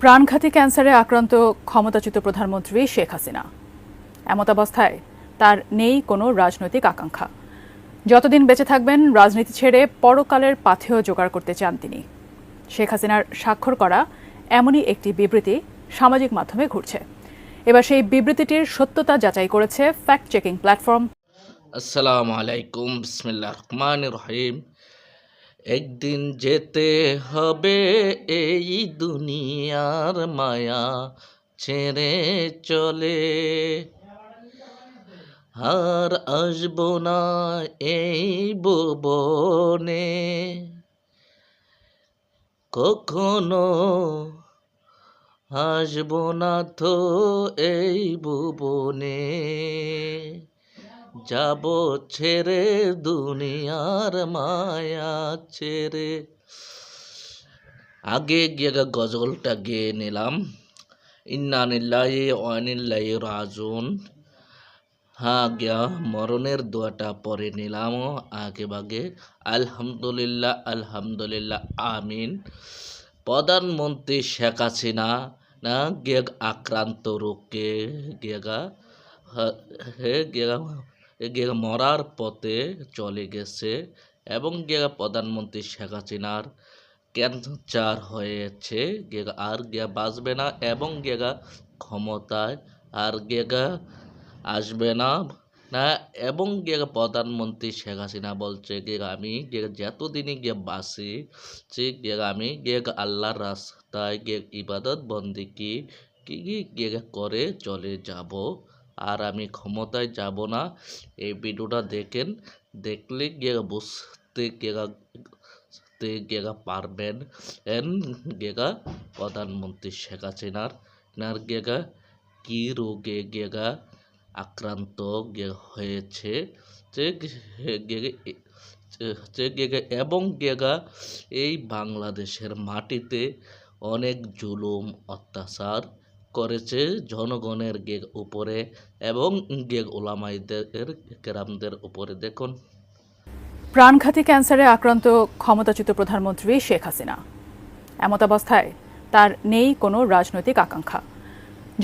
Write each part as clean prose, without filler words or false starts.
প্রাণঘাতী ক্যান্সারে আক্রান্ত ক্ষমতাচ্যুত প্রধানমন্ত্রী শেখ হাসিনা। এমতাবস্থায় তার নেই কোনো রাজনৈতিক আকাঙ্ক্ষা। যতদিন বেঁচে থাকবেন রাজনীতি ছেড়ে পরকালের পাথেয় জোগাড় করতে চান তিনি। শেখ হাসিনার স্বাক্ষর করা এমনই একটি বিবৃতি সামাজিক মাধ্যমে ঘুরছে। এবার সেই বিবৃতিটির সত্যতা যাচাই করেছে ফ্যাক্ট চেকিং প্ল্যাটফর্ম। আসসালামু আলাইকুম, বিসমিল্লাহির রহমানির রহিম। একদিন যেতে হবে এই দুনিয়ার মায়া ছেড়ে চলে, আর আসবো না এই ভুবনে কখনো, আসবো না তো এই ভুবনে, যাব ছেড়ে দুনিয়ার মায়া ছেড়ে। আগে গিয়ে গজলটা গেয়ে নিলাম, ইন্না লিল্লাহি ওয়া ইন্না ইলাইহি রাজিউন। গিয়া মরণের দোয়াটা পরে নিলাম আগে বাগে, আলহামদুলিল্লাহ আলহামদুলিল্লাহ আমিন। প্রধানমন্ত্রী শেখ হাসিনা না গিয়ে আক্রান্ত রোগকে গিয়ে মরার পথে চলে গেছে, এবং প্রধানমন্ত্রী শেখ হাসিনার ক্যান্সার হয়েছে, আর বাঁচবে না, এবং ক্ষমতায় আর আসবে না এবং প্রধানমন্ত্রী শেখ হাসিনা বলছে আমি যতদিনই বাঁচি আমি আল্লাহর রাস্তায় ইবাদত বন্দেগী করে চলে যাব, আর আমি ক্ষমতায় যাব না। এই ভিডিওটা দেখলে বুঝতে পারবেন প্রধানমন্ত্রী শেখ হাসিনার কি রোগে আক্রান্ত হয়েছে, এবং এই বাংলাদেশের মাটিতে অনেক জুলুম অত্যাচার করেছে জনগণের উপরে এবং ওলামাইদের কেরামদের উপরে। দেখুন, প্রাণঘাতী ক্যান্সারে আক্রান্ত ক্ষমতাচ্যুত প্রধানমন্ত্রী শেখ হাসিনা। এমতাবস্থায় তার নেই কোনো রাজনৈতিক আকাঙ্ক্ষা।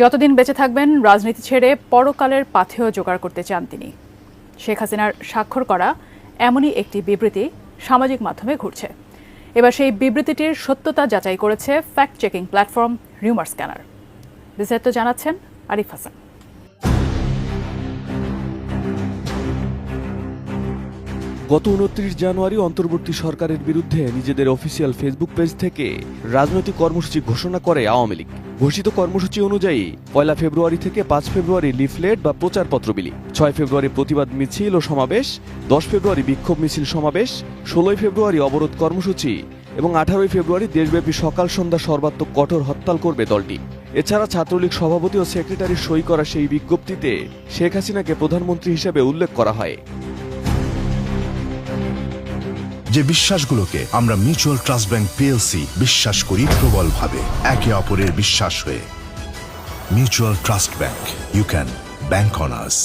যতদিন বেঁচে থাকবেন রাজনীতি ছেড়ে পরকালের পাথেয় জোগাড় করতে চান তিনি। শেখ হাসিনার স্বাক্ষর করা এমনই একটি বিবৃতি সামাজিক মাধ্যমে ঘুরছে। এবার সেই বিবৃতিটির সত্যতা যাচাই করেছে fact checking platform Rumor scanner. বিস্তারিত জানাচ্ছেন আরিফ হাসান। গত ২৯ জানুয়ারি অন্তর্বর্তী সরকারের বিরুদ্ধে নিজেদের অফিসিয়াল ফেসবুক পেজ থেকে রাজনৈতিক কর্মসূচি ঘোষণা করে আওয়ামী লীগ। ঘোষিত কর্মসূচি অনুযায়ী ১ ফেব্রুয়ারি থেকে ৫ ফেব্রুয়ারি লিফলেট বা প্রচারপত্র বিলি, ৬ ফেব্রুয়ারি প্রতিবাদ মিছিল ও সমাবেশ, ১০ ফেব্রুয়ারি বিক্ষোভ মিছিল সমাবেশ, ১৬ ফেব্রুয়ারি অবরোধ কর্মসূচি এবং ১৮ ফেব্রুয়ারি দেশব্যাপী সকাল সন্ধ্যা সর্বাত্মক কঠোর হরতাল করবে দলটি। এছাড়া ছাত্রলীগ সভাপতি ও সেক্রেটারির সই করা সেই বিজ্ঞপ্তিতে শেখ হাসিনাকে প্রধানমন্ত্রী হিসেবে উল্লেখ করা হয়। যে বিশ্বাসগুলোকে আমরা মিউচুয়াল ট্রাস্ট ব্যাংক পিএলসি বিশ্বাস করি প্রবলভাবে, একে অপরের বিশ্বাস হয়ে। Mutual trust bank, you can bank on us.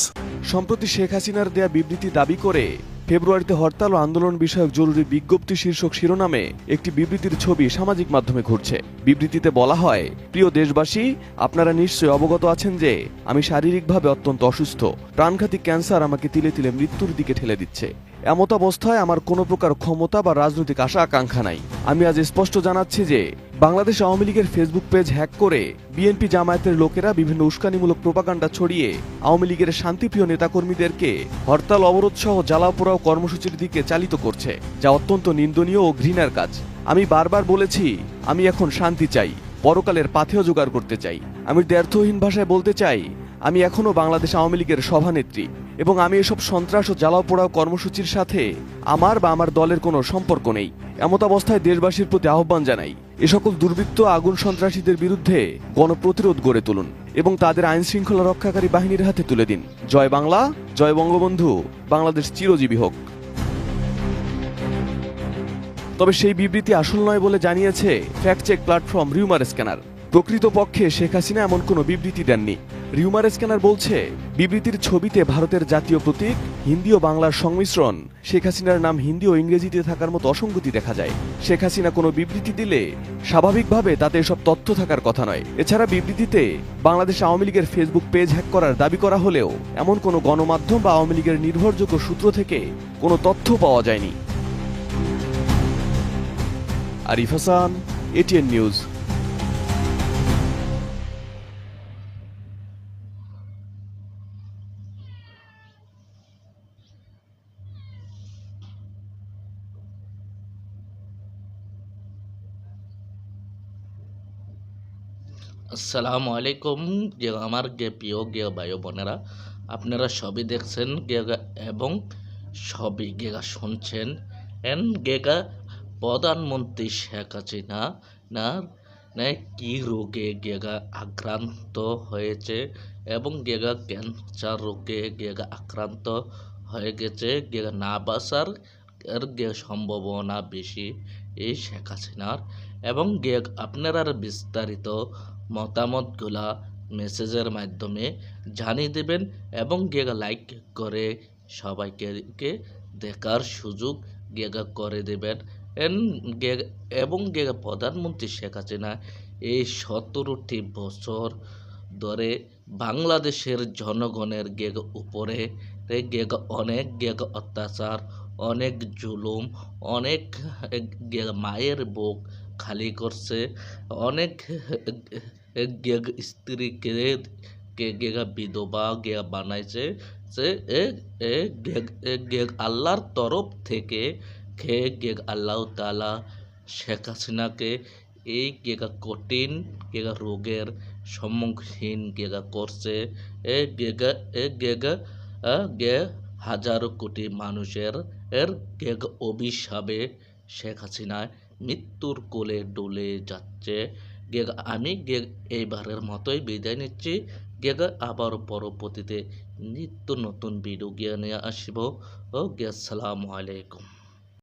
সম্প্রতি শেখ হাসিনার দেয়া বিবৃতি দাবি করে ফেব্রুয়ারিতে হরতাল ও আন্দোলন বিষয়ক জরুরি বিজ্ঞপ্তি শীর্ষক শিরোনামে একটি বিবৃতির ছবি সামাজিক মাধ্যমে ঘুরছে। বিবৃতিতে বলা হয়, প্রিয় দেশবাসী, আপনারা নিশ্চয়ই অবগত আছেন যে আমি শারীরিকভাবে অত্যন্ত অসুস্থ। প্রাণঘাতী ক্যান্সার আমাকে তিলে তিলে মৃত্যুর দিকে ঠেলে দিচ্ছে। এমতাবস্থায় আমার কোনো প্রকার ক্ষমতা বা রাজনৈতিক আশা আকাঙ্ক্ষা নাই। আমি আজ স্পষ্ট জানাচ্ছি যে বাংলাদেশ আওয়ামী লীগের ফেসবুক পেজ হ্যাক করে বিএনপি জামায়াতের লোকেরা বিভিন্ন উস্কানিমূলক প্রোপাগান্ডা ছড়িয়ে আওয়ামী লীগের শান্তিপ্রিয় নেতাকর্মীদেরকে হরতাল অবরোধ সহ জ্বালাও পোড়াও কর্মসূচির দিকে চালিত করছে, যা অত্যন্ত নিন্দনীয় ও ঘৃণার কাজ। আমি বারবার বলেছি, আমি এখন শান্তি চাই, পরকালের পাথেয় জোগাড় করতে চাই। আমি দ্ব্যর্থহীন ভাষায় বলতে চাই, আমি এখনও বাংলাদেশ আওয়ামী লীগের সভানেত্রী, এবং আমি এসব সন্ত্রাস ও জ্বালাও পোড়াও কর্মসূচির সাথে আমার বা আমার দলের কোনো সম্পর্ক নেই। এমতাবস্থায় দেশবাসীর প্রতি আহ্বান জানাই, এ সকল দুর্বৃত্ত আগুন সন্ত্রাসীদের বিরুদ্ধে গণপ্রতিরোধ গড়ে তুলুন এবং তাদের আইন শৃঙ্খলা রক্ষাকারী বাহিনীর হাতে তুলে দিন। জয় বাংলা, জয় বঙ্গবন্ধু, বাংলাদেশ চিরজীবী হোক। তবে সেই বিবৃতি আসল নয় বলে জানিয়েছে fact check platform Rumor Scanner. প্রকৃতপক্ষে শেখ হাসিনা এমন কোনো বিবৃতি দেননি। রিউমার স্ক্যানার বলছে, বিবৃতির ছবিতে ভারতের জাতীয় প্রতীক হিন্দি ও বাংলার সংমিশ্রণ, শেখ হাসিনার নাম হিন্দি ও ইংরেজিতে থাকার মতো অসঙ্গতি দেখা যায়। শেখ হাসিনা কোনো বিবৃতি দিলে স্বাভাবিকভাবে তাতে এসব তথ্য থাকার কথা নয়। এছাড়া বিবৃতিতে বাংলাদেশ আওয়ামী লীগের ফেসবুক পেজ হ্যাক করার দাবি করা হলেও এমন কোনো গণমাধ্যম বা আওয়ামী লীগের নির্ভরযোগ্য সূত্র থেকে কোনো তথ্য পাওয়া যায়নি। Arif Hasan, ATN news. আসসালামু আলাইকুম আমার প্রিয় ভাই বোনেরা, আপনারা সবই দেখছেন এবং সবই শুনছেন প্রধানমন্ত্রী শেখ হাসিনা না কি রোগে আক্রান্ত হয়েছে এবং ক্যান্সার রোগে আক্রান্ত হয়ে গেছে, না বাঁচার সম্ভাবনা বেশি এই শেখ হাসিনার। এবং আপনারা বিস্তারিত মতামতগুলা মেসেজের মাধ্যমে জানিয়ে দেবেন এবং লাইক করে সবাইকে দেখার সুযোগ করে দেবেন। এবং প্রধানমন্ত্রী শেখ হাসিনা এই 17টি বছর ধরে বাংলাদেশের জনগণের উপরে অনেক অত্যাচার, অনেক জুলুম, অনেক মায়ের বুক খালি করছে, অনেক স্ত্রীকে বিধবা বানাইছে। আল্লাহর তরফ থেকে আল্লাহ তাআলা শেখ হাসিনাকে এই কঠিন রোগের সম্মুখীন করছে। হাজার কোটি মানুষের অভিশাপে শেখ হাসিনা মৃত্যুর কোলে ডলে যাচ্ছে। আমি এইবারের মতোই বিদায় নিচ্ছি। আবার পরবর্তীতে নিত্য নতুন ভিডিও নিয়ে আসবো। আসসালামু আলাইকুম।